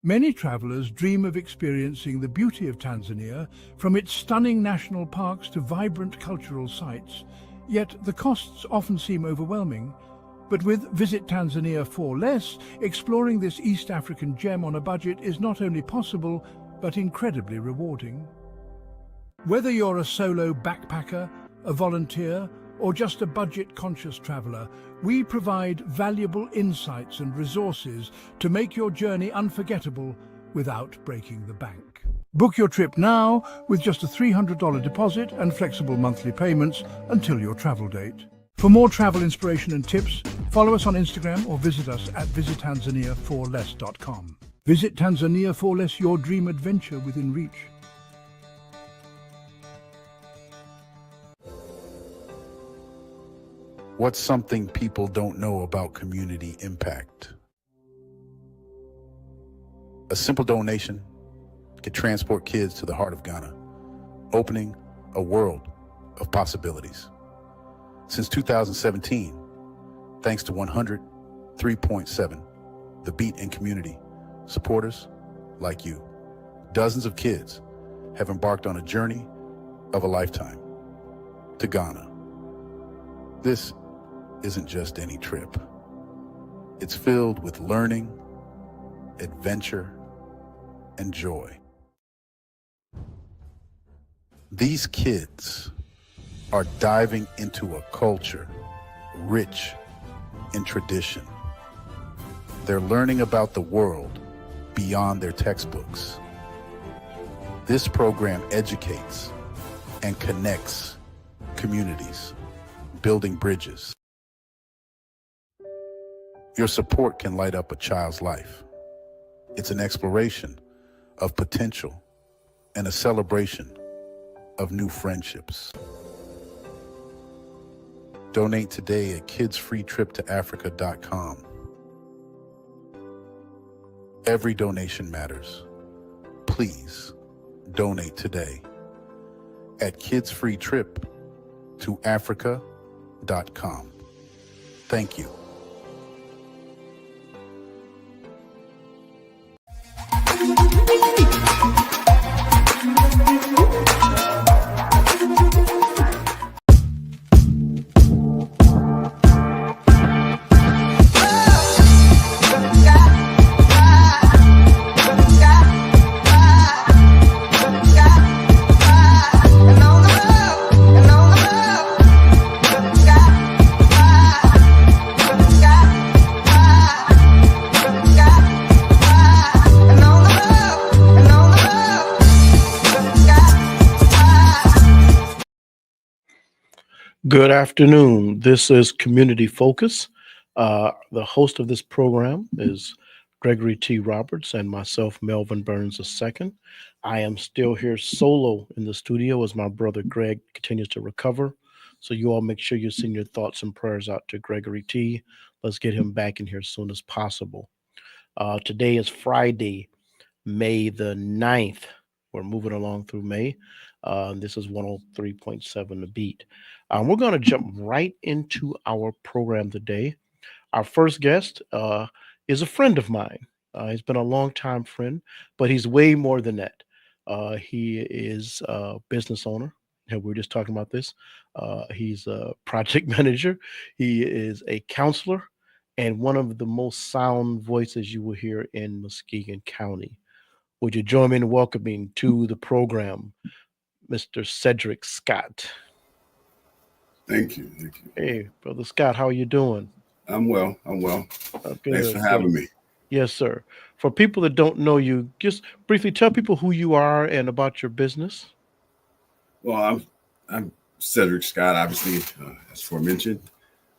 Many travelers dream of experiencing the beauty of Tanzania, from its stunning national parks to vibrant cultural sites. Yet the costs often seem overwhelming. But with Visit Tanzania for Less, exploring this East African gem on a budget is not only possible, but incredibly rewarding. Whether you're a solo backpacker, a volunteer, or just a budget-conscious traveler, we provide valuable insights and resources to make your journey unforgettable without breaking the bank. Book your trip now with just a $300 deposit and flexible monthly payments until your travel date. For more travel inspiration and tips, follow us on Instagram or visit us at visittanzaniaforless.com. Visit Tanzania for Less, your dream adventure within reach. What's something people don't know about community impact? A simple donation can transport kids to the heart of Ghana, opening a world of possibilities. Since 2017, thanks to 103.7, The Beat and community supporters like you, dozens of kids have embarked on a journey of a lifetime to Ghana. This isn't just any trip. It's filled with learning, adventure, and joy. These kids are diving into a culture rich in tradition. They're learning about the world beyond their textbooks. This program educates and connects communities, building bridges. Your support can light up a child's life. It's an exploration of potential and a celebration of new friendships. Donate today at kidsfreetriptoafrica.com. Every donation matters. Please donate today at kidsfreetriptoafrica.com. Thank you. Good afternoon. This is Community Focus. The host of this program is Gregory T. Roberts and myself, Melvin Burns II. I am still here solo in the studio as my brother Greg continues to recover. So you all make sure you send your thoughts and prayers out to Gregory T. Let's get him back in here as soon as possible. Today is Friday, May the 9th. We're moving along through May. This is 103.7 The Beat. We're going to jump right into our program today. Our first guest is a friend of mine. He's been a longtime friend, but he's way more than that. He is a business owner. We were just talking about this. He's a project manager. He is a counselor and one of the most sound voices you will hear in Muskegon County. Would you join me in welcoming to the program, Mr. Cedric Scott? Thank you. Hey, Brother Scott, how are you doing? I'm well. Good, Thanks for having me. Yes, sir. For people that don't know you, just briefly tell people who you are and about your business. Well, I'm Cedric Scott, obviously, as aforementioned.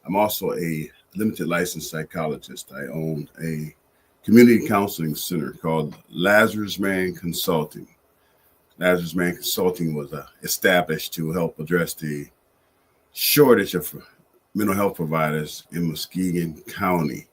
I'm also a limited licensed psychologist. I own a community counseling center called Lazarus Man Consulting. Lazarus Man Consulting was established to help address the shortage of mental health providers in Muskegon County.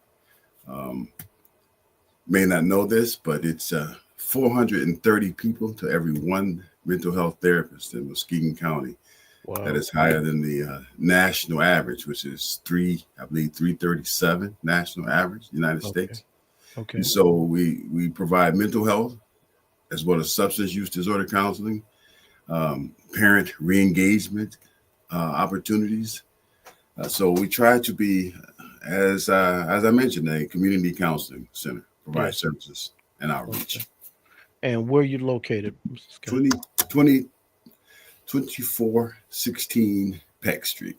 May not know this, but it's 430 people to every one mental health therapist in Muskegon County. Wow. That is higher than the national average, which is 337 national average, United States. Okay. And so we provide mental health as well as substance use disorder counseling, parent re-engagement opportunities. So we try to be, as I mentioned, a community counseling center, provide Yes. services and outreach. Okay. And where are you located, Mr. Scott? 2416 Peck Street.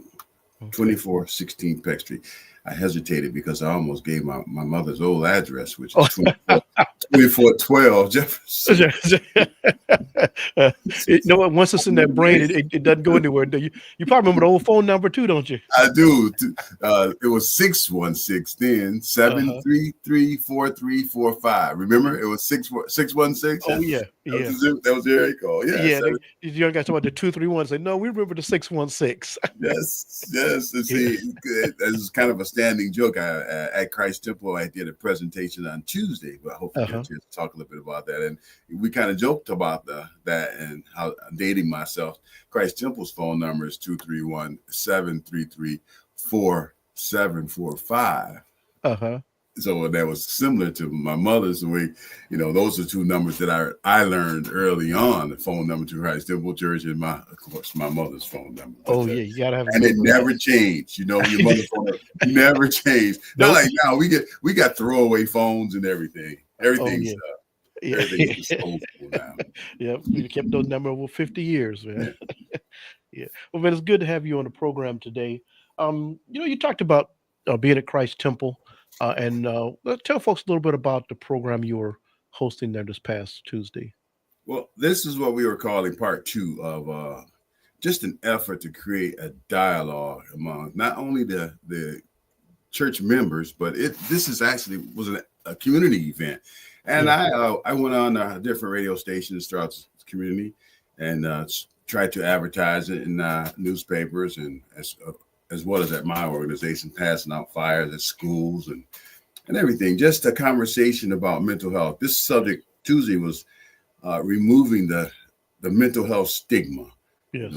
Okay. 2416 Peck Street. I hesitated because I almost gave my mother's old address, which is 2412 Jefferson. You know what? Once it's in that brain, it doesn't go anywhere. You probably remember the old phone number too, don't you? I do. It was 616 then, 733-4345. Remember? It was 616. Oh yeah, yeah. That was the area code. Yeah, the young guys talk about the 231. Say, no, we remember the 616. Yes. And see, it's kind of a standing joke. At Christ Temple, I did a presentation on Tuesday, but I hope we get a chance to talk a little bit about that. And we kind of joked about that and how I'm dating myself. Christ Temple's phone number is 231-733-4745. So that was similar to my mother's. Those are two numbers that I learned early on. The phone number to Christ Temple Church and my mother's phone number. Oh yeah, you gotta have. And it never changed. Your mother's phone number never changed. Not like now. We got throwaway phones and everything. Everything's everything's disposable now. Yeah, we kept those numbers over 50 years, man. Yeah. Well, man, it's good to have you on the program today. You talked about being at Christ Temple. And tell folks a little bit about the program you were hosting there this past Tuesday. Well, this is what we were calling part 2 of just an effort to create a dialogue among not only the church members, but this is actually was a community event. And I went on different radio stations throughout the community and tried to advertise it in newspapers and as well as at my organization, passing out flyers at schools and everything. Just a conversation about mental health. This subject Tuesday was removing the mental health stigma. Yes.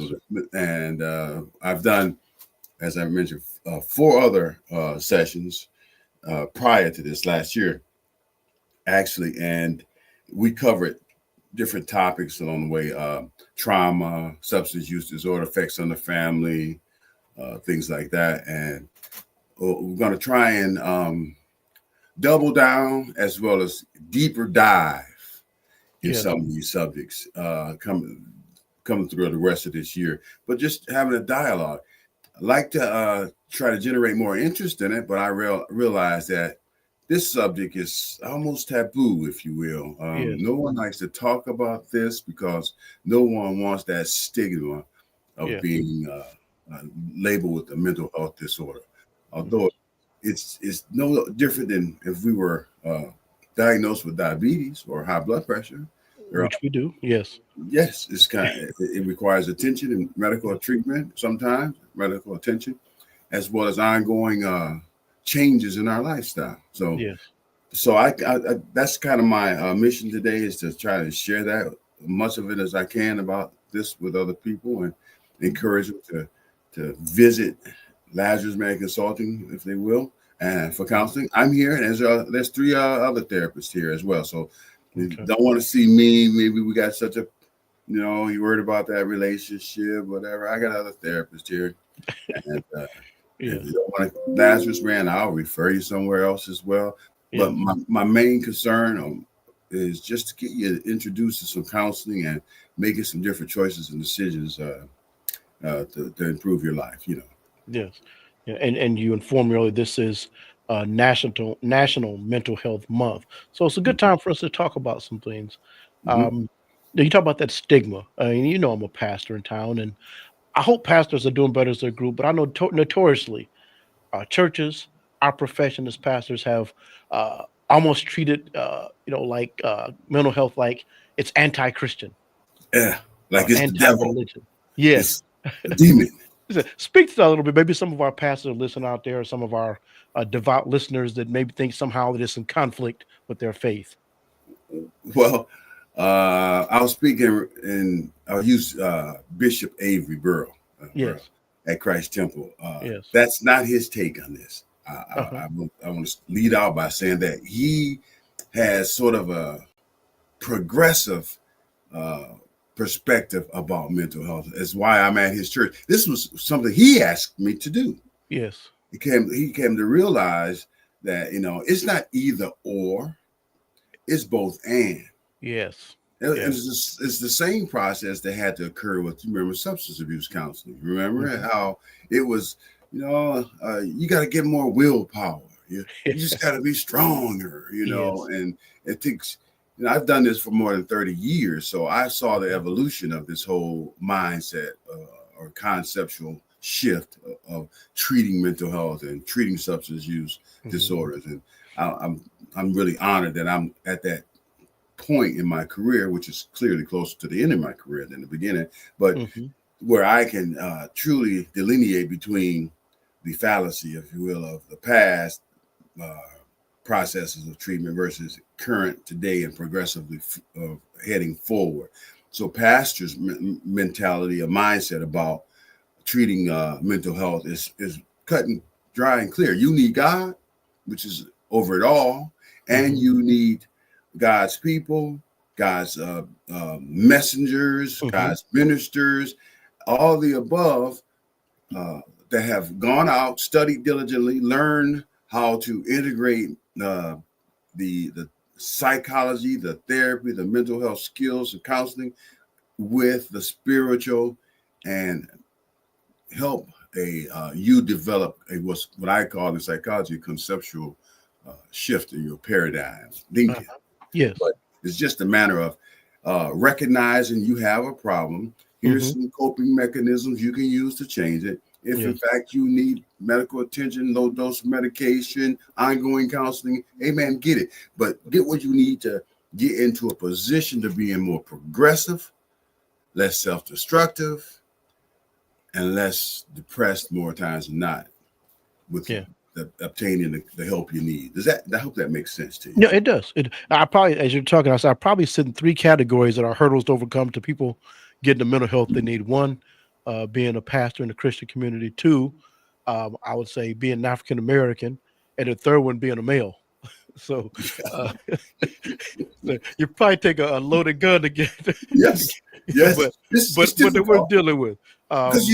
And I've done, as I mentioned, 4 other sessions prior to this last year, actually, and we covered different topics along the way: trauma, substance use disorder, effects on the family. Things like that. And we're going to try and double down as well as deeper dive in some of these subjects coming through the rest of this year. But just having a dialogue. I like to try to generate more interest in it, but I realize that this subject is almost taboo, if you will. No one likes to talk about this because no one wants that stigma of being labeled with a mental health disorder, although it's no different than if we were diagnosed with diabetes or high blood pressure, which we do. Yes, it's it requires attention and medical treatment, sometimes medical attention, as well as ongoing changes in our lifestyle. So I that's kind of my mission today, is to try to share that much of it as I can about this with other people and encourage them to visit Lazarus Man Consulting, if they will, and for counseling. I'm here, and there's 3 other therapists here as well. So you don't want to see me. Maybe we got such a, you worried about that relationship, whatever. I got other therapists here. And if you don't want Lazarus Man, I'll refer you somewhere else as well. But my main concern is just to get you introduced to some counseling and making some different choices and decisions to improve your life, Yes. Yeah. And you informed me earlier, this is National Mental Health Month. So it's a good time for us to talk about some things. You talk about that stigma. I'm a pastor in town, and I hope pastors are doing better as a group, but I know notoriously churches, our profession as pastors have almost treated, like mental health, like it's anti-Christian. Yeah. Like it's the devil. Yes. It's a demon. Speak to that a little bit. Maybe some of our pastors listening out there, some of our devout listeners that maybe think somehow that it's in conflict with their faith. Well, I'll speak and I'll use Bishop Avery Burrow at Christ Temple. That's not his take on this. Uh-huh. I want to lead out by saying that he has sort of a progressive uh, perspective about mental health. That's why I'm at his church. This was something he asked me to do. Yes. He came to realize that it's not either or, it's both and. Yes. It's the same process that had to occur with, you remember, substance abuse counseling. Remember how it was, you got to get more willpower. You just got to be stronger, Yes. and it takes, I've done this for more than 30 years. So I saw the evolution of this whole mindset or conceptual shift of treating mental health and treating substance use disorders. And I'm really honored that I'm at that point in my career, which is clearly closer to the end of my career than the beginning, but where I can truly delineate between the fallacy, if you will, of the past processes of treatment versus current today and progressively heading forward. So pastor's mentality, a mindset about treating mental health is cutting dry and clear. You need God, which is over it all, and you need God's people, God's messengers, God's ministers, all the above that have gone out, studied diligently, learned how to integrate the psychology, the therapy, the mental health skills and counseling with the spiritual, and help you develop what I call in psychology conceptual shift in your paradigm thinking. Yes. But it's just a matter of recognizing you have a problem. Here's some coping mechanisms you can use to change it. If in fact you need medical attention, low dose medication, ongoing counseling, amen, get it. But get what you need to get into a position to being more progressive, less self-destructive, and less depressed more times than not with obtaining the help you need. I hope that makes sense to you? No, it does. I probably, as you're talking, I probably sit in 3 categories that are hurdles to overcome to people getting the mental health they need. 1, being a pastor in the Christian community. 2, I would say being an African American, and the 3rd one being a male. So you probably take a loaded gun to get. Yes. but we're dealing with because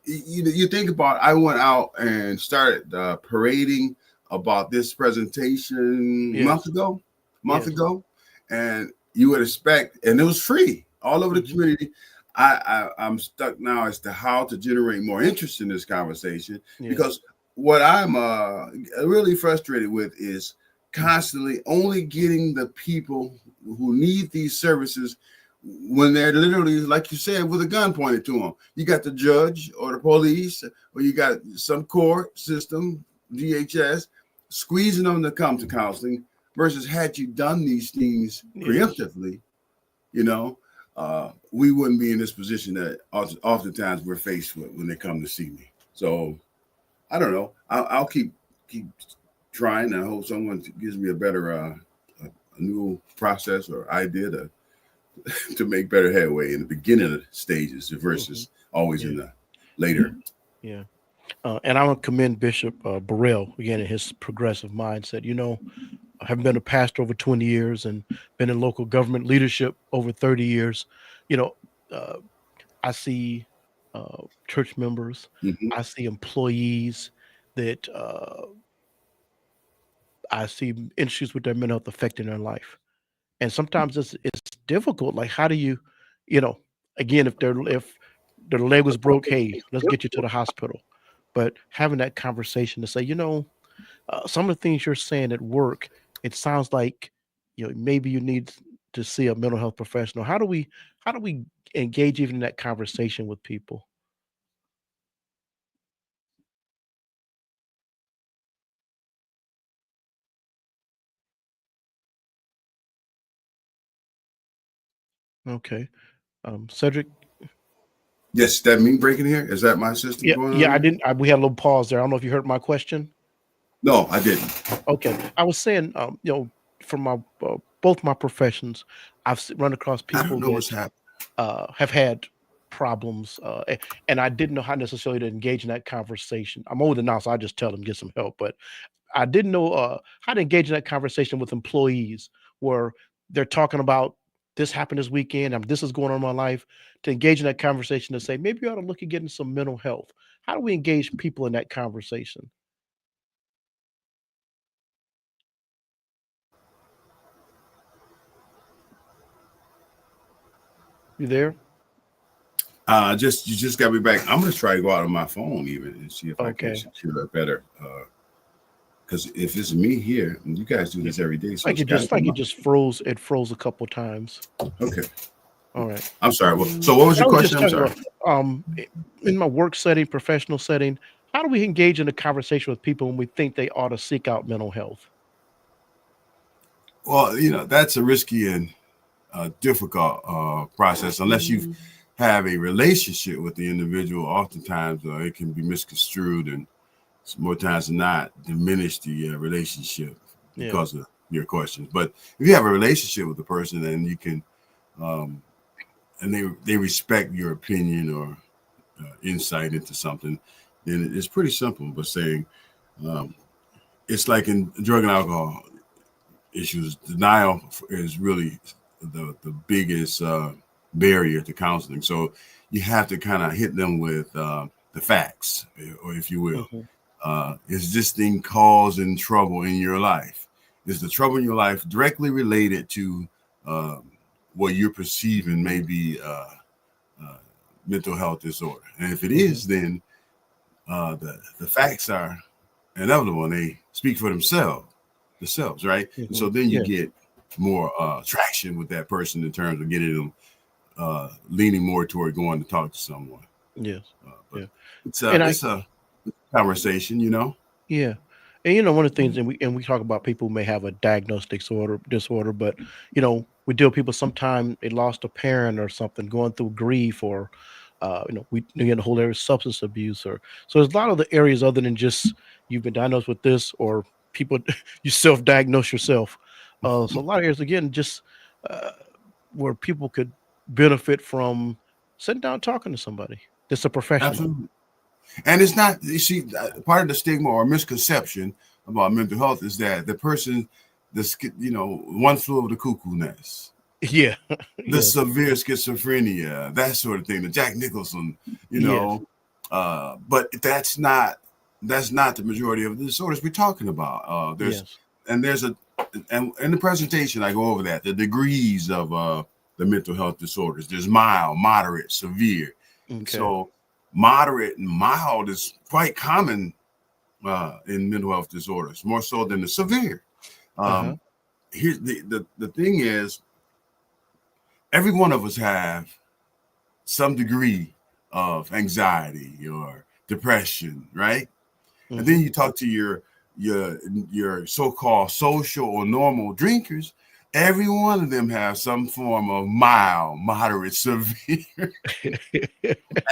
you think about. I went out and started parading about this presentation a month ago, and you would expect, and it was free all over the community. I'm stuck now as to how to generate more interest in this conversation because what I'm really frustrated with is constantly only getting the people who need these services when they're literally, like you said, with a gun pointed to them. You got the judge or the police, or you got some court system, DHS, squeezing them to come to counseling versus had you done these things preemptively, we wouldn't be in this position that oftentimes we're faced with when they come to see me. So I don't know. I'll keep trying. I hope someone gives me a better, a new process or idea to make better headway in the beginning of the stages versus always in the later. Yeah. And I want to commend Bishop Burrell again in his progressive mindset. I have been a pastor over 20 years and been in local government leadership over 30 years. I see church members, I see employees that I see issues with their mental health affecting their life. And sometimes it's difficult. Like, how do you, again, if their leg was broke, hey, let's get you to the hospital. But having that conversation to say, some of the things you're saying at work, it sounds like, maybe you need to see a mental health professional. How do we engage even in that conversation with people? Okay. Cedric. Yes, that me breaking here? Is that my system going on? Yeah, I didn't. We had a little pause there. I don't know if you heard my question. No, I didn't. Okay, I was saying, from my both my professions, I've run across people what's happening. Have had problems, and I didn't know how necessarily to engage in that conversation. I'm older now, so I just tell them get some help. But I didn't know how to engage in that conversation with employees where they're talking about this happened this weekend, this is going on in my life. To engage in that conversation to say maybe you ought to look at getting some mental health. How do we engage people in that conversation? You there? You just got me back. I'm gonna try to go out on my phone even and see if I can Okay. secure it better. Because if it's me here, and you guys do this every day, so Like it just froze. It froze a couple times. okay. All right. I'm sorry. Well, so what was your I was question? just I'm talking sorry. about in my work setting, professional setting, how do we engage in a conversation with people when we think they ought to seek out mental health? Well, that's a risky and difficult process unless you have a relationship with the individual. Oftentimes, it can be misconstrued and more times than not diminish the relationship because of your questions. But if you have a relationship with the person and you can, and they respect your opinion or insight into something, then it's pretty simple. But saying it's like in drug and alcohol issues, denial is really the biggest barrier to counseling. So you have to kind of hit them with the facts, or if you will. Is this thing causing trouble in your life? Is the trouble in your life directly related to what you're perceiving may be mental health disorder? And if it is, then the facts are inevitable and they speak for themselves, right? And so then you get more traction with that person in terms of getting them leaning more toward going to talk to someone. Yes. But it's a conversation, Yeah. And one of the things, and we talk about people who may have a diagnosed disorder, but we deal with people sometimes they lost a parent or something, going through grief, or we get the whole area of substance abuse, or so there's a lot of the areas other than just you've been diagnosed with this, or people you self-diagnose yourself. So a lot of areas again, just uh, where people could benefit from sitting down talking to somebody that's a professional. Absolutely. And it's not, you see, part of the stigma or misconception about mental health is that the person, one flew over the cuckoo nest. Yeah. The severe schizophrenia, that sort of thing, the Jack Nicholson, but that's not the majority of the disorders we're talking about. And in the presentation, I go over that, the degrees of the mental health disorders. There's mild, moderate, severe. Okay. So moderate and mild is quite common in mental health disorders, more so than the severe. Here's the thing is, every one of us have some degree of anxiety or depression, right? And then you talk to your so-called social or normal drinkers. Every one of them have some form of mild, moderate, severe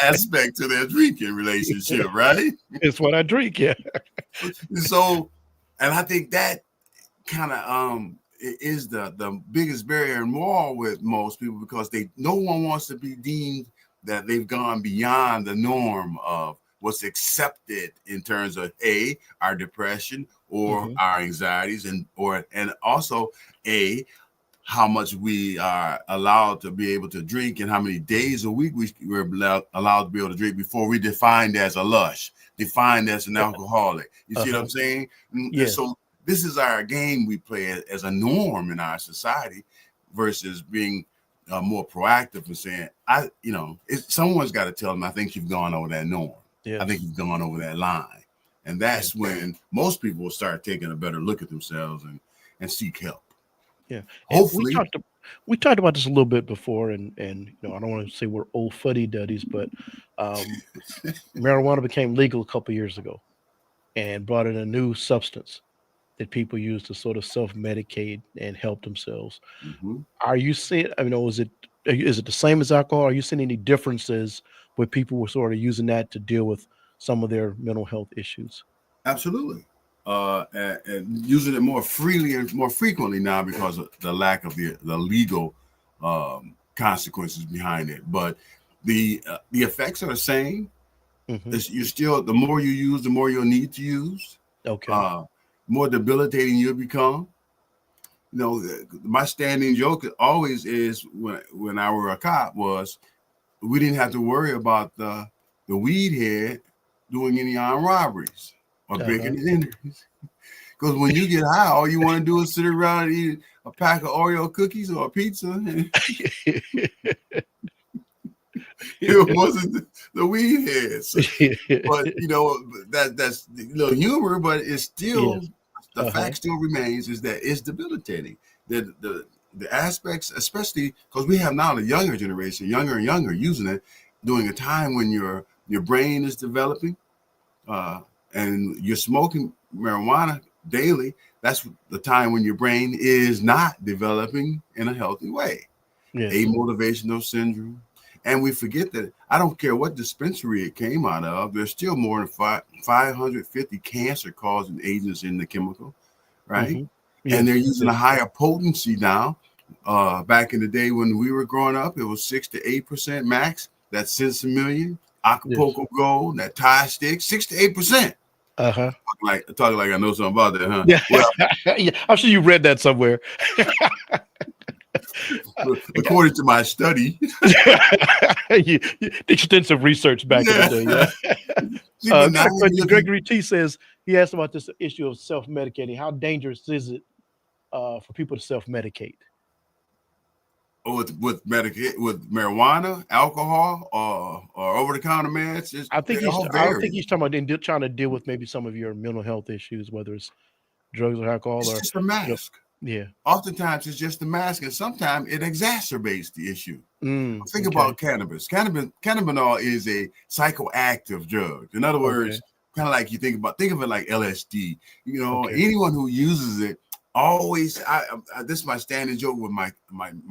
aspect to their drinking relationship, right? It's what I drink, yeah. So, and I think that kind of is the biggest barrier and wall with most people, because no one wants to be deemed that they've gone beyond the norm of what's accepted in terms of our depression or our anxieties, and also how much we are allowed to be able to drink and how many days a week we're allowed to be able to drink before we're defined as a lush, defined as an alcoholic. You see what I'm saying? Yes. So this is our game we play as a norm in our society, versus being more proactive and saying, someone's got to tell them, I think you've gone over that norm. Yes. I think you've gone over that line. And that's when most people will start taking a better look at themselves and seek help. Yeah. Hopefully. We talked about this a little bit before, and I don't want to say we're old fuddy-duddies, but marijuana became legal a couple years ago and brought in a new substance that people use to sort of self-medicate and help themselves. Are you seeing, is it the same as alcohol? Are you seeing any differences where people were sort of using that to deal with some of their mental health issues? Absolutely. And using it more freely and more frequently now because of the lack of the legal consequences behind it. But The effects are the same. Mm-hmm. You're still, the more you use, the more you'll need to use. Okay. More debilitating you'll become. You know, my standing joke always is when I were a cop was we didn't have to worry about the weed head doing any armed robberies or breaking and enters. Because when you get high, all you want to do is sit around and eat a pack of Oreo cookies or a pizza. And it wasn't the weed heads. But you know, that's humor, but it's still Yes. the fact still remains is that it's debilitating. The aspects, especially because we have now the younger generation, younger and younger, using it during a time when your brain is developing, and you're smoking marijuana daily. That's the time when your brain is not developing in a healthy way. Yes. Amotivational syndrome. And we forget that I don't care what dispensary it came out of, there's still more than 550 cancer-causing agents in the chemical, right? Mm-hmm. And Yes. they're using a higher potency now. Back in the day when we were growing up, it was 6 to 8% max. That's Sensimillion, Acapulco Gold, that Thai stick, 6 to 8%. Talking like I know something about that, huh? Yeah. Well, Yeah, I'm sure you read that somewhere. according to my study. you did extensive research back in the day. Yeah. But Got now a question. Gregory T says he asked about this issue of self-medicating. How dangerous is it for people to self-medicate? with marijuana, alcohol, or over-the-counter meds, I think they all I don't think vary. he's talking about trying to deal with maybe some of your mental health issues, whether it's drugs or alcohol It's or just a mask. yeah. Oftentimes, it's just a mask, and sometimes it exacerbates the issue. Think Okay. about cannabis. Cannabinol is a psychoactive drug. In other words, kind of like think of it like LSD. You know, anyone who uses it always. This is my standing joke with my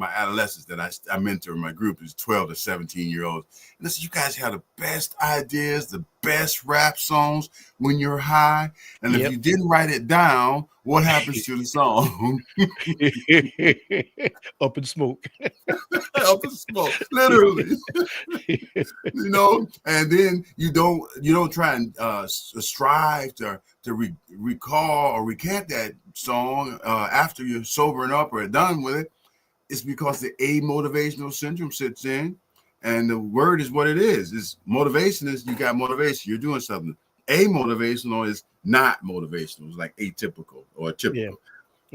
adolescents that I mentor in my group is 12 to 17-year-olds. And listen, you guys have the best ideas, the best rap songs when you're high, and if you didn't write it down, what happens to the song? Up in smoke. Up in smoke, literally. You know, and then you don't try and strive to recall or recant that song after you're sobering up or done with it. It's because the amotivational syndrome sits in, and the word is what it is. It's motivation is you got motivation, you're doing something. Amotivational is not motivational. It's like atypical or typical.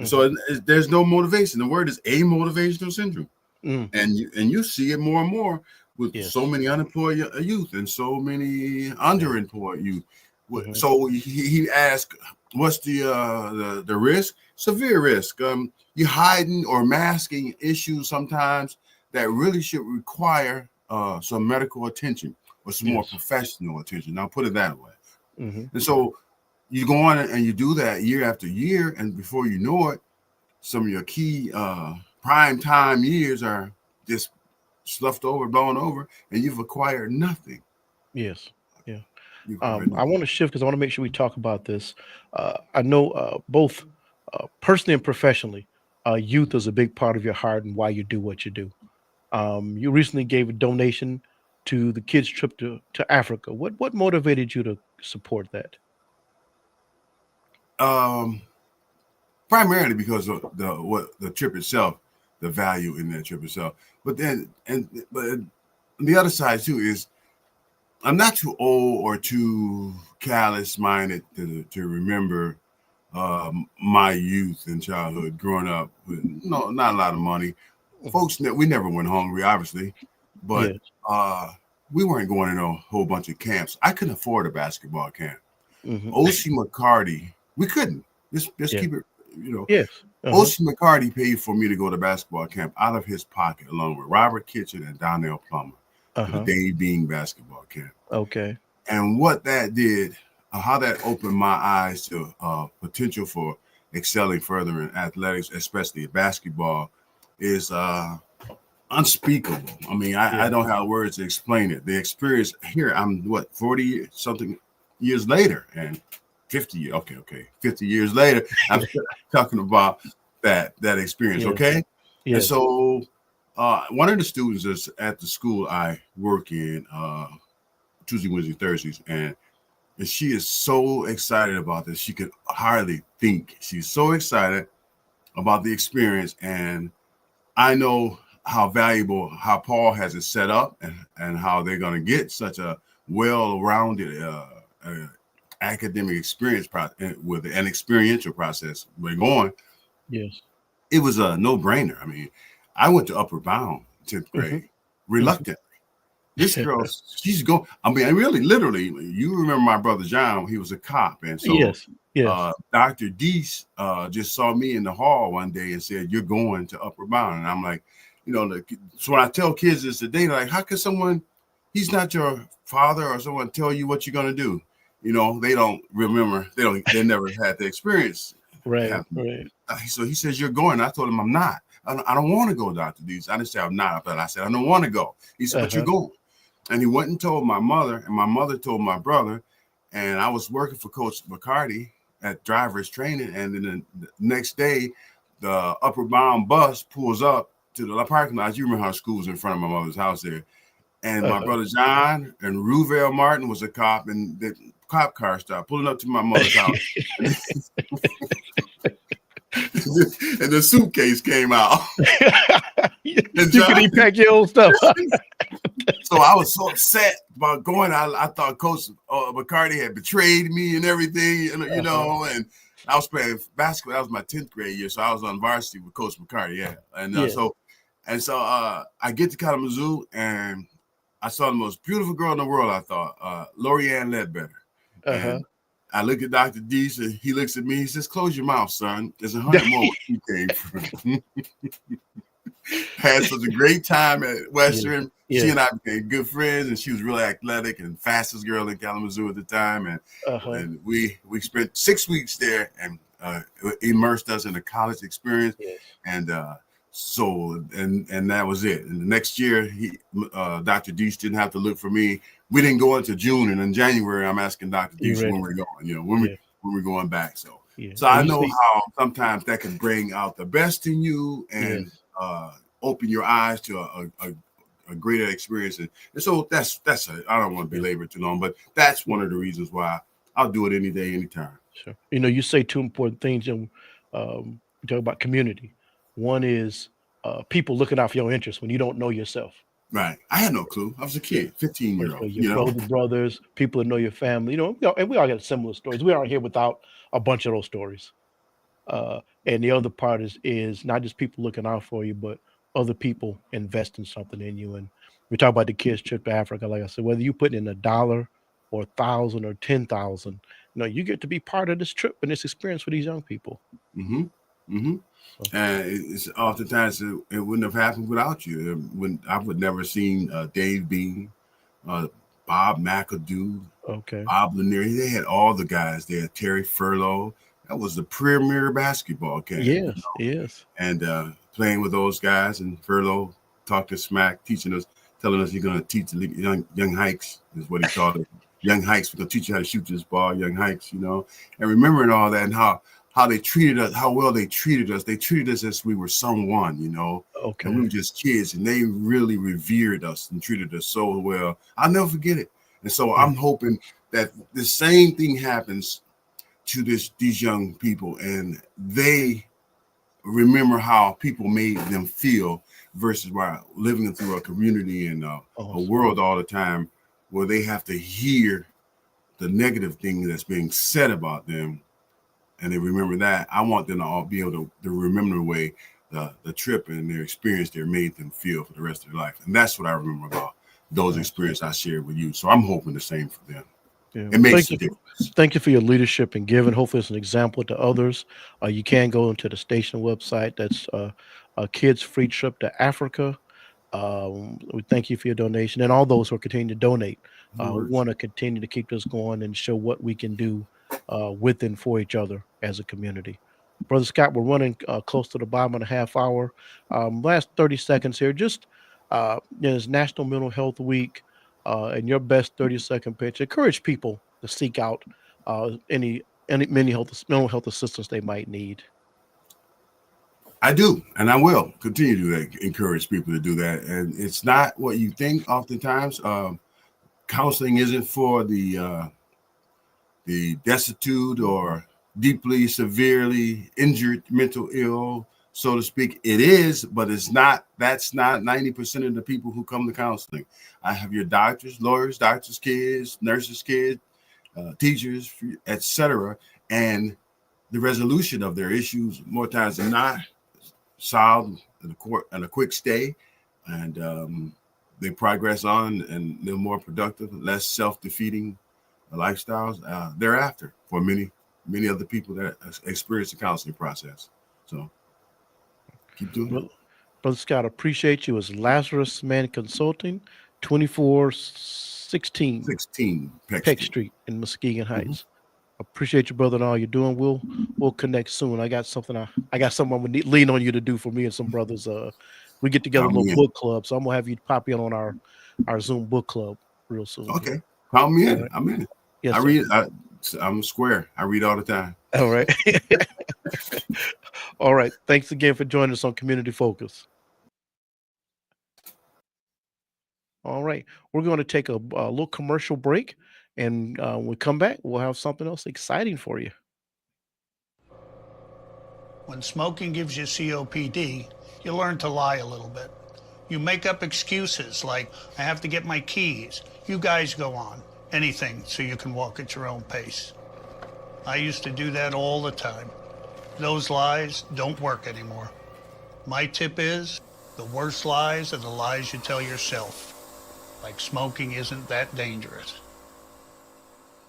So there's no motivation. The word is amotivational syndrome. And you see it more and more with so many unemployed youth and so many underemployed youth. So he asked, "What's the risk? Severe risk. You're hiding or masking issues sometimes that really should require some medical attention or some more professional attention. I'll put it that way. And so you go on and you do that year after year, and before you know it, some of your key prime time years are just sloughed over, blown over, and you've acquired nothing. Yes. Yeah. I want to shift because I want to make sure we talk about this. I know both personally and professionally, youth is a big part of your heart and why you do what you do. You recently gave a donation to the kids' trip to Africa. What motivated you to support that? Primarily because of the trip itself, the value in that trip itself. But the other side too is I'm not too old or too callous minded to remember my youth and childhood growing up with not a lot of money. Folks, we never went hungry, obviously, but we weren't going in a whole bunch of camps. I couldn't afford a basketball camp. O.C. McCarty, we couldn't. Just keep it, O.C. McCarty paid for me to go to basketball camp out of his pocket, along with Robert Kitchen and Donnell Plummer, the Dave Being basketball camp. Okay. And what that did, how that opened my eyes to potential for excelling further in athletics, especially basketball, is unspeakable. I mean, I don't have words to explain it. The experience here, I'm 40 something years later, and 50 years later, I'm talking about that experience. And so One of the students is at the school I work in Tuesday, Wednesday, Thursdays, and she is so excited about this. She could hardly think. She's so excited about the experience, and I know how valuable how Paul has it set up, and how they're going to get such a well-rounded academic experience with an experiential process we're going. Yes. It was a no-brainer. I mean, I went to Upper Bound 10th grade reluctantly. This girl, she's going. I mean, really, literally, you remember my brother John? He was a cop, and so Yes. Yes. Dr. Deese just saw me in the hall one day and said, "You're going to Upper Bound," and I'm like, so when I tell kids this today, they're like, how could someone? He's not your father or someone tell you what you're gonna do. They don't remember. They never had the experience. Right. Right. So he says, "You're going." I told him, "I'm not. I don't want to go, Dr. Deese." I didn't say I'm not, but I said, "I don't want to go." He said, "But you're going." And he went and told my mother, and my mother told my brother, and I was working for Coach McCarty at driver's training. And then the next day, the Upper Bound bus pulls up to the parking lot. You remember how school was in front of my mother's house there. And my brother John and Ruvell Martin was a cop, and the cop car started pulling up to my mother's house. And the suitcase came out. You can pack your own stuff. So I was so upset about going. I thought Coach McCarty had betrayed me and everything, and and I was playing basketball. That was my 10th grade year, so I was on varsity with Coach McCarty. Yeah, and so I get to Kalamazoo, and I saw the most beautiful girl in the world. I thought Lorianne Ledbetter. And I look at Dr. Deese, and he looks at me. He says, "Close your mouth, son. There's 100 more where you came from." Had such a great time at Western. Yeah. She and I became good friends, and she was really athletic and fastest girl in Kalamazoo at the time. And we spent 6 weeks there, and immersed us in a college experience. Yes. And so that was it. And the next year, Dr. Deese didn't have to look for me. We didn't go into June, and in January, I'm asking Dr. Deese when we're going. When we're going back. So I know how sometimes that can bring out the best in you and open your eyes to a greater experience. And so that's I don't want to belabor it too long, but that's one of the reasons why I'll do it any day, anytime. Sure. You say two important things. You talk about community. One is people looking out for your interests when you don't know yourself. Right. I had no clue. I was a kid, 15-year-old. Your brothers, people that know your family. And we all got similar stories. We aren't here without a bunch of those stories. And the other part is not just people looking out for you, but other people investing something in you. And we talk about the kids' trip to Africa. Like I said, whether you put in $1 or 1,000 or 10,000, you get to be part of this trip and this experience with these young people. Mm-hmm. Mm-hmm. And it's oftentimes it wouldn't have happened without you. I would never seen Dave Bean, Bob McAdoo, Bob Lanier. They had all the guys. They had Terry Furlow. That was the premier basketball game. Yes. And playing with those guys, and Furlow talking smack, telling us he's going to teach the young hikes is what he called it. Young hikes, we're going to teach you how to shoot this ball, young hikes, and remembering all that and how they treated us, how well they treated us. They treated us as we were someone, and we were just kids, and they really revered us and treated us so well. I'll never forget it. And so I'm hoping that the same thing happens to these young people, and they remember how people made them feel versus while living through a community and a world all the time where they have to hear the negative thing that's being said about them. And they remember that. I want them to all be able to remember the way the trip and their experience there made them feel for the rest of their life. And that's what I remember about those experiences I shared with you. So I'm hoping the same for them. Yeah. It makes a difference. Thank you for your leadership and giving. Hopefully it's an example to others. You can go into the station website. That's a kids free trip to Africa. We thank you for your donation and all those who are continuing to donate. We want to continue to keep this going and show what we can do with and for each other as a community. Brother Scott, we're running close to the bottom of the half hour. Last 30 seconds here. Just it's National Mental Health Week, and your best 30-second pitch. Encourage people to seek out any mental health assistance they might need. I do, and I will continue to do that, encourage people to do that. And it's not what you think oftentimes. Counseling isn't for the destitute or deeply, severely injured, mental ill, so to speak. It is, but it's not. That's not 90% of the people who come to counseling. I have your doctors, lawyers, doctors' kids, nurses' kids, teachers, etc., and the resolution of their issues more times than not solved in a quick stay, and they progress on and they're more productive, less self-defeating lifestyles thereafter for many other people that experience the counseling process. So keep doing it. Well, Brother Scott, appreciate you as Lazarus Man Consulting, 2416 16 Peck Peck Street. Street in Muskegon Mm-hmm. Heights. Appreciate you, brother, and all you're doing. We'll connect soon. I got something I'm gonna lean on you to do for me and some brothers. We get together a Call little me in. book club, so I'm gonna have you pop in on our Zoom book club real soon. Okay. Here. Call me in. All right. I'm in. Yes, I sir. read. I'm square. I read all the time. All right. All right. Thanks again for joining us on Community Focus. All right. We're going to take a little commercial break, and when we come back, we'll have something else exciting for you. When smoking gives you COPD, you learn to lie a little bit. You make up excuses like, I have to get my keys. You guys go on. Anything so you can walk at your own pace. I used to do that all the time. Those lies don't work anymore. My tip is, the worst lies are the lies you tell yourself. Like smoking isn't that dangerous.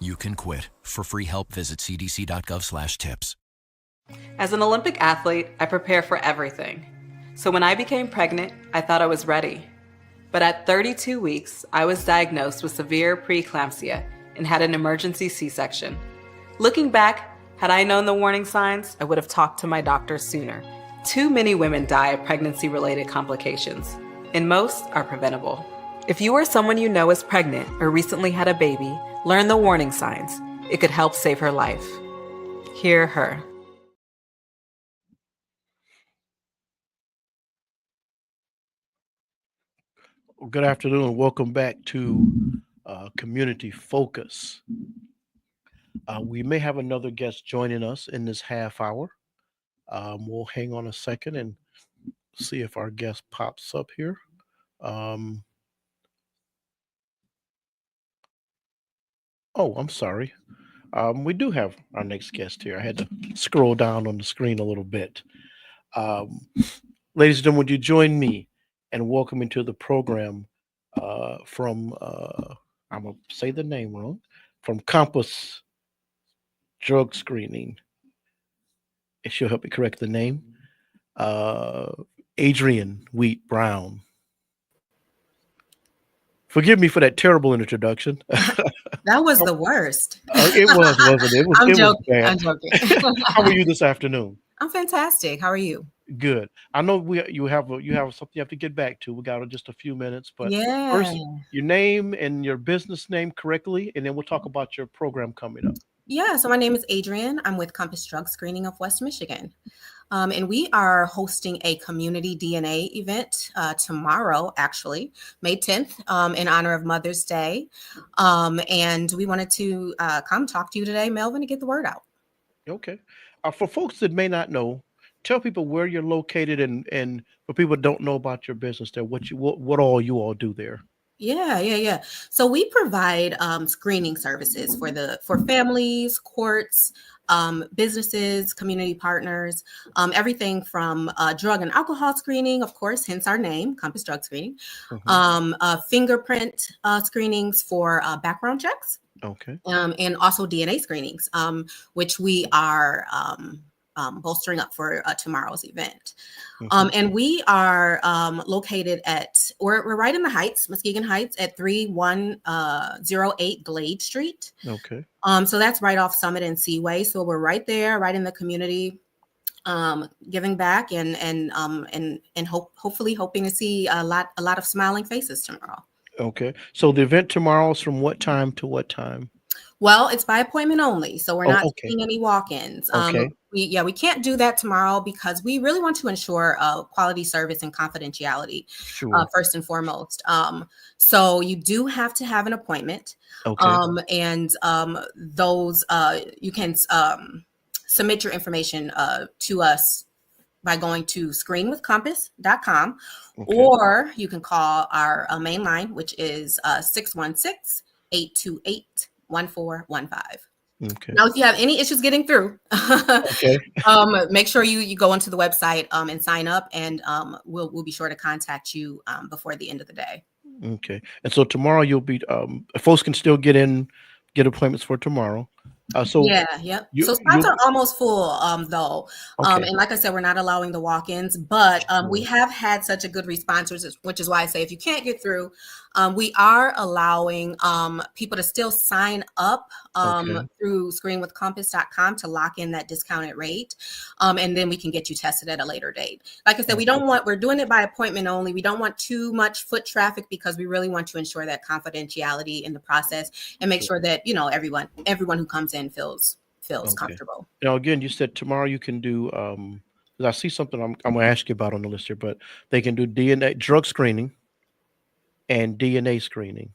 You can quit. For free help, visit cdc.gov/tips. As an Olympic athlete, I prepare for everything. So when I became pregnant, I thought I was ready. But at 32 weeks, I was diagnosed with severe preeclampsia and had an emergency C-section. Looking back, had I known the warning signs, I would have talked to my doctor sooner. Too many women die of pregnancy-related complications, and most are preventable. If you or someone you know is pregnant or recently had a baby, learn the warning signs. It could help save her life. Hear her. Good afternoon. Welcome back to Community Focus. We may have another guest joining us in this half hour. We'll hang on a second and see if our guest pops up here. Oh, I'm sorry. We do have our next guest here. I had to scroll down on the screen a little bit. Ladies and gentlemen, would you join me and welcome into the program from, I'm going to say the name wrong, from Compass Drug Screening. If she'll help me correct the name. Adrienne Wheat Brown. Forgive me for that terrible introduction. That was the worst. It was, wasn't it? I'm joking. Was bad. I'm joking. How are you this afternoon? I'm fantastic. How are you? Good. I know you have something you have to get back to. We got just a few minutes, but Yeah. first, your name and your business name correctly, and then we'll talk about your program coming up. Yeah. So my name is Adrienne. I'm with Compass Drug Screening of West Michigan. And we are hosting a community DNA event tomorrow, actually, May 10th, in honor of Mother's Day. And we wanted to come talk to you today, Melvin, to get the word out. Okay. For folks that may not know, tell people where you're located and for people that don't know about your business there, what all you all do there. Yeah. So we provide screening services for families, courts, businesses, community partners, everything from drug and alcohol screening, of course, hence our name, Compass Drug Screening, fingerprint screenings for background checks. Okay. And also DNA screenings, which we are bolstering up for tomorrow's event. And we are located we're right in the Heights, Muskegon Heights at 3108 Glade Street. Okay. So that's right off Summit and Seaway. So we're right there, right in the community, giving back and hopefully hoping to see a lot of smiling faces tomorrow. Okay. So the event tomorrow is from what time to what time? Well, it's by appointment only, so we're Oh, not okay. seeing any walk-ins. Okay. We can't do that tomorrow because we really want to ensure quality service and confidentiality Sure. first and foremost. So you do have to have an appointment, Okay. and those you can submit your information to us by going to screenwithcompass.com, Okay. or you can call our main line, which is 616-828-1415. Okay. Now, if you have any issues getting through, Okay. make sure you go onto the website and sign up, and we'll be sure to contact you before the end of the day. Okay. And so tomorrow you'll be folks can still get appointments for tomorrow. So Yeah, yep. you So spots you are almost full, though. okay. And like I said, we're not allowing the walk-ins, but we Sure. have had such a good response, which is why I say if you can't get through, we are allowing people to still sign up Okay. through screenwithcompass.com to lock in that discounted rate. And then we can get you tested at a later date. Like I said, Okay. we're doing it by appointment only. We don't want too much foot traffic because we really want to ensure that confidentiality in the process and make sure that, everyone who comes in feels Okay. comfortable. Now again, you said tomorrow you can do 'cause I see something I'm gonna ask you about on the list here, but they can do DNA drug screening and DNA screening.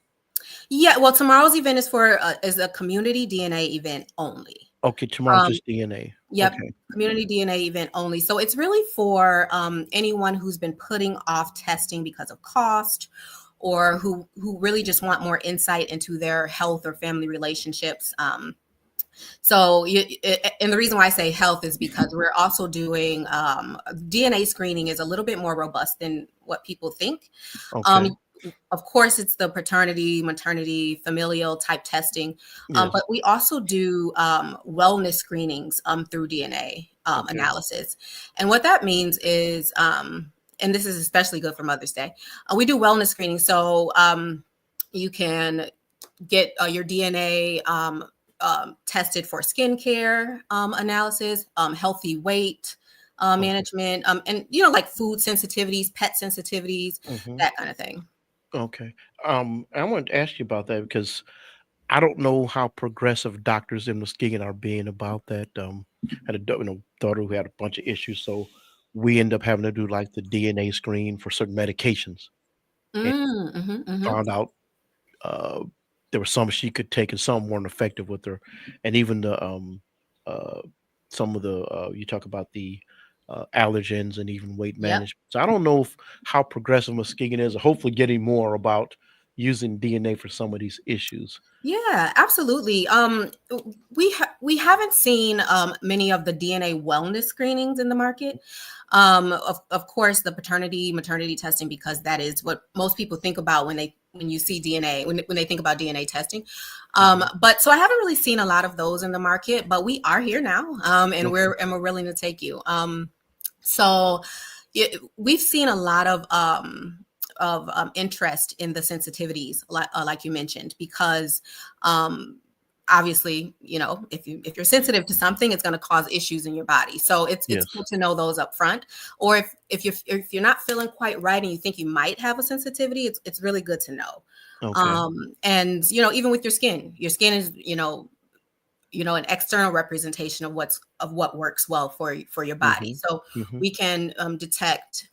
Yeah, well, tomorrow's event is a community DNA event only. Okay, tomorrow's Um, just DNA. Yep, Okay. community DNA event only. So it's really for anyone who's been putting off testing because of cost, or who really just want more insight into their health or family relationships. And the reason why I say health is because we're also doing DNA screening is a little bit more robust than what people think. Okay. Of course, it's the paternity, maternity, familial type testing, Yes. but we also do wellness screenings through DNA Okay. analysis. And what that means is, and this is especially good for Mother's Day, we do wellness screening. So you can get your DNA tested for skincare analysis, healthy weight Okay. management, and like food sensitivities, pet sensitivities, Mhm. that kind of thing. Okay. I wanted to ask you about that because I don't know how progressive doctors in Muskegon are being about that. Had a daughter who had a bunch of issues, so we end up having to do like the DNA screen for certain medications, and Mm-hmm. found out uh, there were some she could take and some weren't effective with her, and even the uh, some of the you talk about the allergens and even weight Yep. management. So I don't know how progressive Muskegon is, or hopefully getting more about using DNA for some of these issues. Yeah, absolutely. We haven't seen many of the DNA wellness screenings in the market. Of course, the paternity maternity testing, because that is what most people think about when you see DNA, when they think about DNA testing. Mhm. But so I haven't really seen a lot of those in the market, but we are here now, and Okay. we're willing to take you. So we've seen a lot of interest in the sensitivities, like you mentioned, because obviously, if you're sensitive to something, it's going to cause issues in your body. So it's Yes. good to know those up front. Or if you're not feeling quite right and you think you might have a sensitivity, it's really good to know. Okay. And even with your skin is an external representation of what works well for your body. Mhm. So Mhm. we can detect,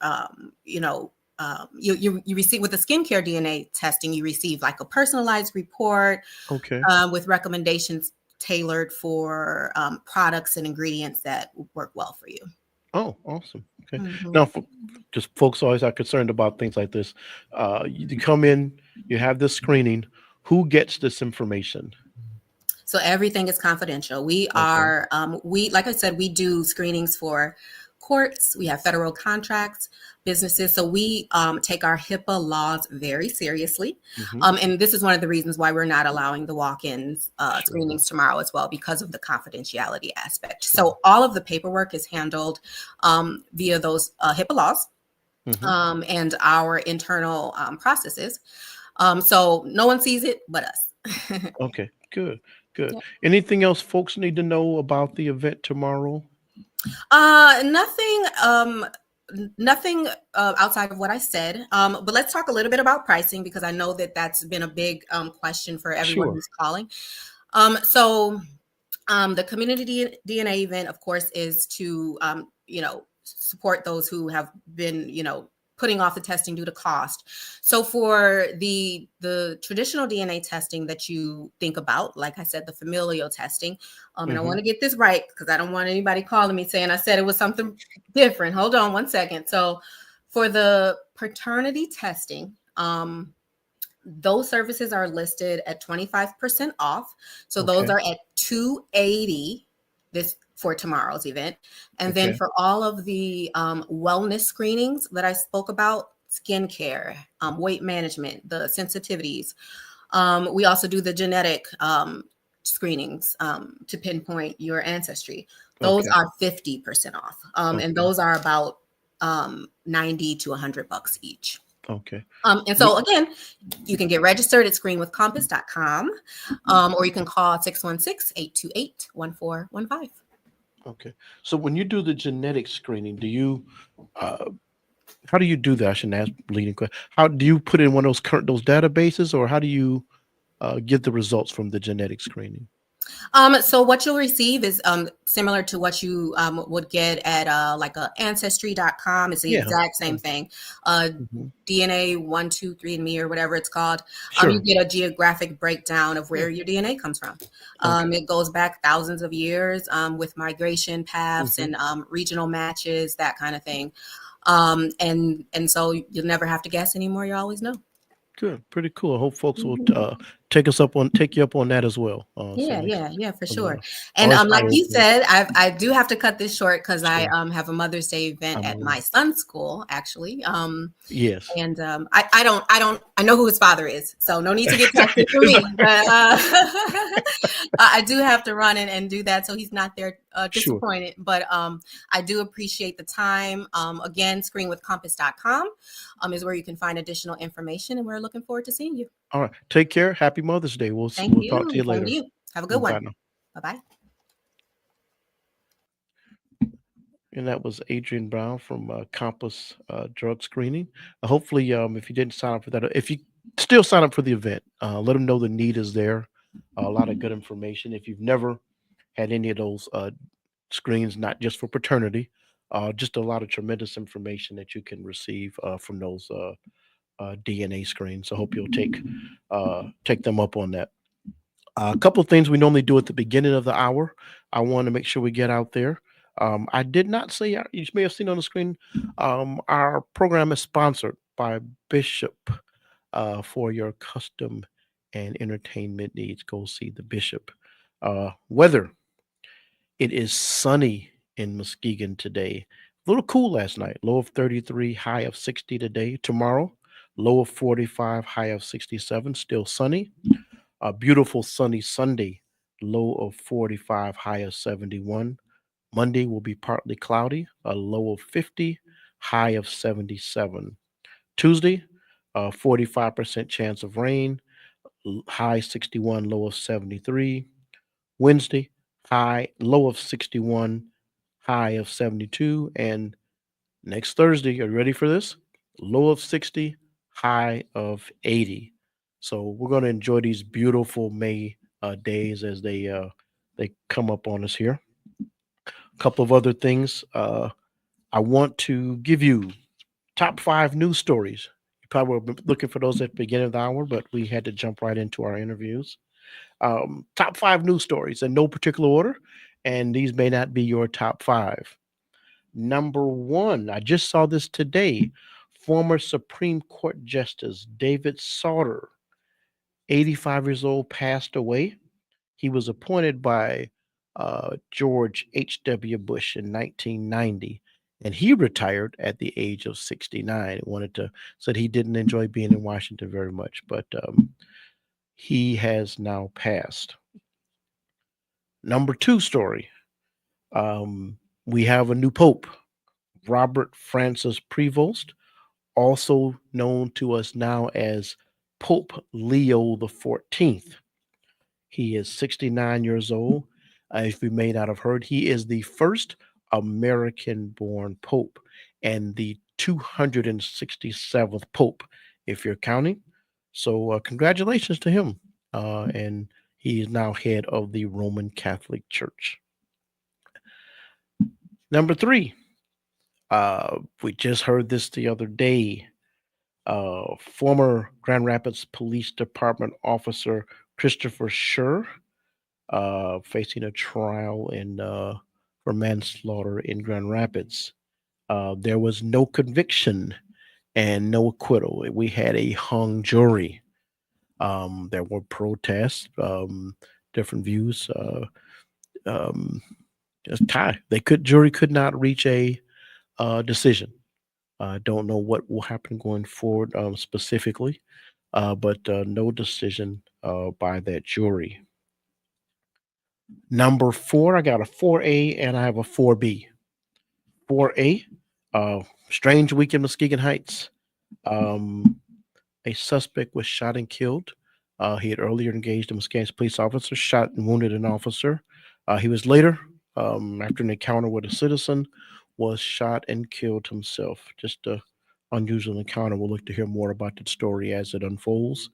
you receive with the skincare DNA testing, you receive like a personalized report Okay. with recommendations tailored for products and ingredients that work well for you. Oh, awesome. Okay. Mhm. Now, because folks always are concerned about things like this, you come in, you have this screening. Who gets this information? So everything is confidential. Okay. Like I said, we do screenings for courts. We have federal contracts, businesses. So we take our HIPAA laws very seriously. Hmm. And this is one of the reasons why we're not allowing the walk-ins Sure. screenings tomorrow as well, because of the confidentiality aspect. Sure. So all of the paperwork is handled via those HIPAA laws Hmm. and our internal processes. So no one sees it but us. Okay. Good. Good. Yeah. Anything else folks need to know about the event tomorrow? Nothing outside of what I said. But let's talk a little bit about pricing, because I know that that's been a big question for everyone Sure. who's calling. So the community DNA event, of course, is to support those who have been putting off the testing due to cost. So for the traditional DNA testing that you think about, like I said, the familial testing, and I want to get this right because I don't want anybody calling me saying I said it was something different. Hold on one second. So for the paternity testing, those services are listed at 25% off. So those Okay. are at $280 this for tomorrow's event. And then Okay. for all of the wellness screenings that I spoke about, skincare, weight management, the sensitivities, we also do the genetic screenings to pinpoint your ancestry. Those Okay. are 50% off. And Okay. those are about 90 to $100 each. Okay. And so again, you can get registered at screenwithcompass.com, or you can call 616-828-1415. Okay. So when you do the genetic screening, how do you do that? I shouldn't ask leading question. How do you put in one of those databases, or how do you get the results from the genetic screening? So what you'll receive is similar to what you would get at like ancestry.com. It's the Yeah. exact same thing. DNA 123andMe or whatever it's called. Sure. You get a geographic breakdown of where your DNA comes from. It goes back thousands of years with migration paths and regional matches, that kind of thing. And so you'll never have to guess anymore. You always know. Good. Pretty cool. I hope folks will take you up on that as well. Yeah, for sure. uh, And always like highly you recommend. said, I do have to cut this short because I Sure. have a Mother's Day event I'm at aware. my son's school, actually. Yes. And I know who his father is, so no need to get tested for me. But I do have to run and do that, so he's not there Sure. disappointed. But I do appreciate the time. Again, screenwithcompass.com is where you can find additional information, and we're looking forward to seeing you. All right. Take care. Happy Mother's Day. We'll Thank talk to you. you Same later. to you. Have a good one. Bye now. Bye-bye. And that was Adrienne Brown from Compass Drug Screening. Hopefully, if you didn't sign up for that, if you still sign up for the event, let them know the need is there. A lot of good information. If you've never had any of those screens, not just for paternity, just a lot of tremendous information that you can receive from those DNA screens. So I hope you'll take them up on that. A couple of things we normally do at the beginning of the hour. I want to make sure we get out there. I did not say, you may have seen on the screen, our program is sponsored by Bishop for your custom and entertainment needs. Go see the Bishop. Weather, it is sunny in Muskegon today. A little cool last night, low of 33, high of 60 today. Tomorrow, low of 45, high of 67, still sunny. A beautiful sunny Sunday, low of 45, high of 71. Monday will be partly cloudy, a low of 50, high of 77. Tuesday, 45% chance of rain, high 61, low of 73. Wednesday, low of 61, high of 72. And next Thursday, are you ready for this? Low of 60, high of 80. So we're going to enjoy these beautiful May days as they come up on us here. A couple of other things. I want to give you top 5 news stories. You probably were looking for those at the beginning of the hour, but we had to jump right into our interviews. Top 5 news stories in no particular order, and these may not be your top 5. Number 1, I just saw this today. Former Supreme Court Justice David Sauter, 85 years old, passed away. He was appointed by George H.W. Bush in 1990, and he retired at the age of 69. Said he didn't enjoy being in Washington very much, but he has now passed. Number 2 story. We have a new pope, Robert Francis Prevost, also known to us now as Pope Leo the 14th. He is 69 years old. If you may not have heard, he is the first American-born pope and the 267th pope, if you're counting. So congratulations to him. And He is now head of the Roman Catholic Church. Number 3, we just heard this the other day. Former Grand Rapids Police Department officer Christopher Schur facing a trial for manslaughter in Grand Rapids. There was no conviction and no acquittal. We had a hung jury. There were protests, different views. Just tie. Jury could not reach a decision. Don't know what will happen going forward specifically, but no decision by that jury. Number 4, I got a 4A and I have a 4B. 4A, strange week in Muskegon Heights. A suspect was shot and killed. He had earlier engaged a Muskegon police officer, shot and wounded an officer. He was later, after an encounter with a citizen, was shot and killed himself. Just an unusual encounter. We'll look to hear more about that story as it unfolds.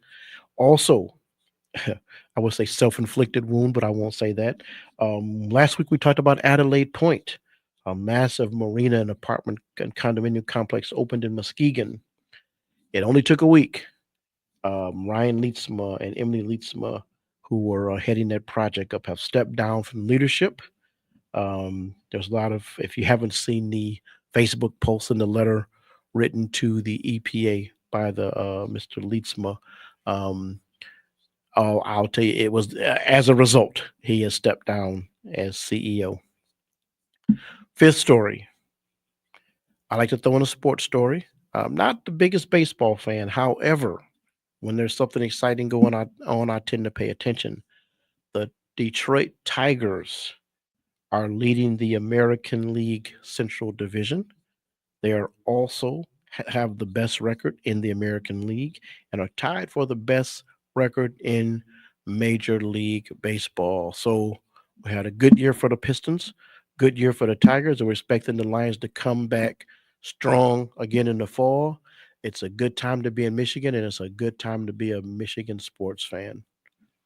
Also, I would say self-inflicted wound, but I won't say that. Last week we talked about Adelaide Point, a massive marina and apartment and condominium complex opened in Muskegon. It only took a week. Ryan Leetsma and Emily Leetsma, who were heading that project up, have stepped down from leadership. There's a lot of, if you haven't seen the Facebook post and the letter written to the EPA by the Mr. Leetsma, I'll tell you, it was as a result, he has stepped down as CEO. 5th story. I like to throw in a sports story. I'm not the biggest baseball fan. However, when there's something exciting going on, I tend to pay attention. The Detroit Tigers are leading the American League Central Division. They are also have the best record in the American League and are tied for the best record in Major League Baseball. So we had a good year for the Pistons, good year for the Tigers, and we're expecting the Lions to come back strong again in the fall. It's a good time to be in Michigan, and it's a good time to be a Michigan sports fan.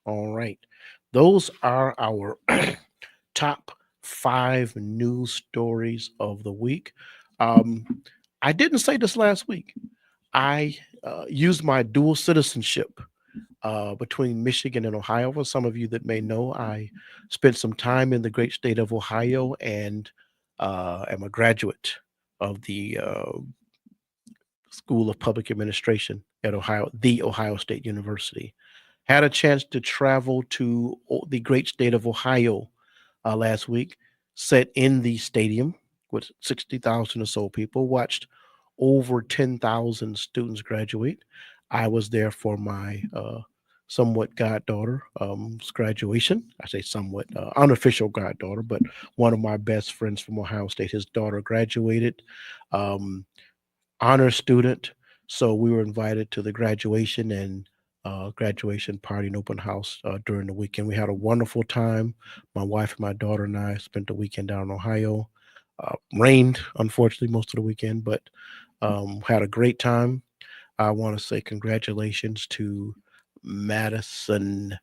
All right. Those are our top 5 news stories of the week. I didn't say this last week. I used my dual citizenship between Michigan and Ohio. For some of you that may know, I spent some time in the great state of Ohio and am a graduate of the School of Public Administration at the Ohio State University. Had a chance to travel to the great state of Ohio last week, sat in the stadium with 60,000 or so people, watched over 10,000 students graduate. I was there for my somewhat goddaughter's graduation. I say somewhat unofficial goddaughter, but one of my best friends from Ohio State, his daughter graduated. Honor student. So we were invited to the graduation and graduation party and open house during the weekend. We had a wonderful time. My wife and my daughter and I spent the weekend down in Ohio. Rained, unfortunately, most of the weekend, but had a great time. I want to say congratulations to Madison.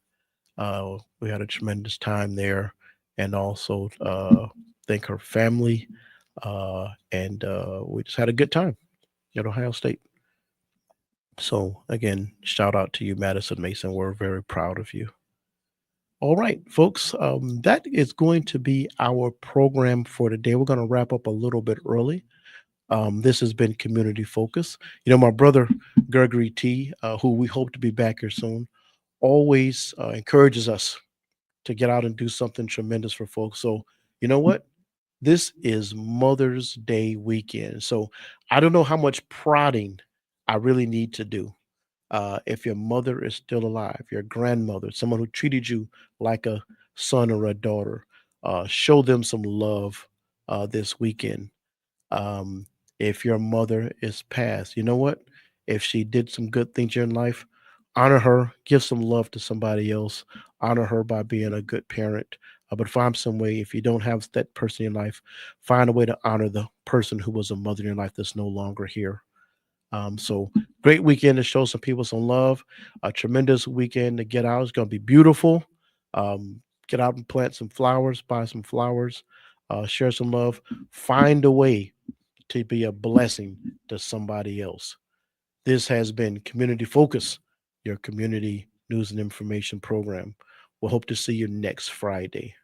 We had a tremendous time there, and also thank her family. And we just had a good time at Ohio State. So again, shout out to you, Madison Mason. We're very proud of you. All right, folks, that is going to be our program for today. We're going to wrap up a little bit early. This has been Community Focus. You know, my brother, Gregory T., who we hope to be back here soon, always encourages us to get out and do something tremendous for folks. So, you know what? This is Mother's Day weekend. So I don't know how much prodding I really need to do. If your mother is still alive, your grandmother, someone who treated you like a son or a daughter, show them some love this weekend. If your mother is passed, you know what? If she did some good things in life, honor her, give some love to somebody else, honor her by being a good parent. But find some way, if you don't have that person in your life, find a way to honor the person who was a mother in your life that's no longer here. So great weekend to show some people some love. A tremendous weekend to get out. It's going to be beautiful. Get out and plant some flowers, buy some flowers, share some love, find a way to be a blessing to somebody else. This has been Community Focus, your community news and information program. We'll hope to see you next Friday.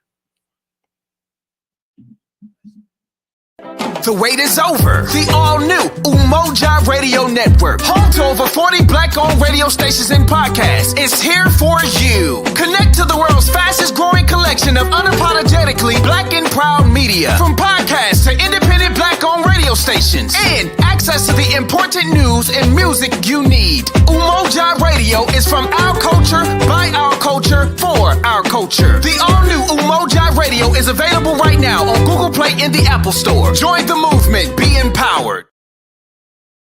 The wait is over. The all-new Umoja Radio Network, home to over 40 Black-owned radio stations and podcasts, is here for you. Connect to the world's fastest-growing collection of unapologetically Black and proud media, from podcasts to independent Black-owned radio stations, and access to the important news and music you need. Umoja Radio is from our culture, by our culture, for our culture. The all-new Umoja Radio is available right now on Google Play and the Apple Store. Join the movement. Be empowered.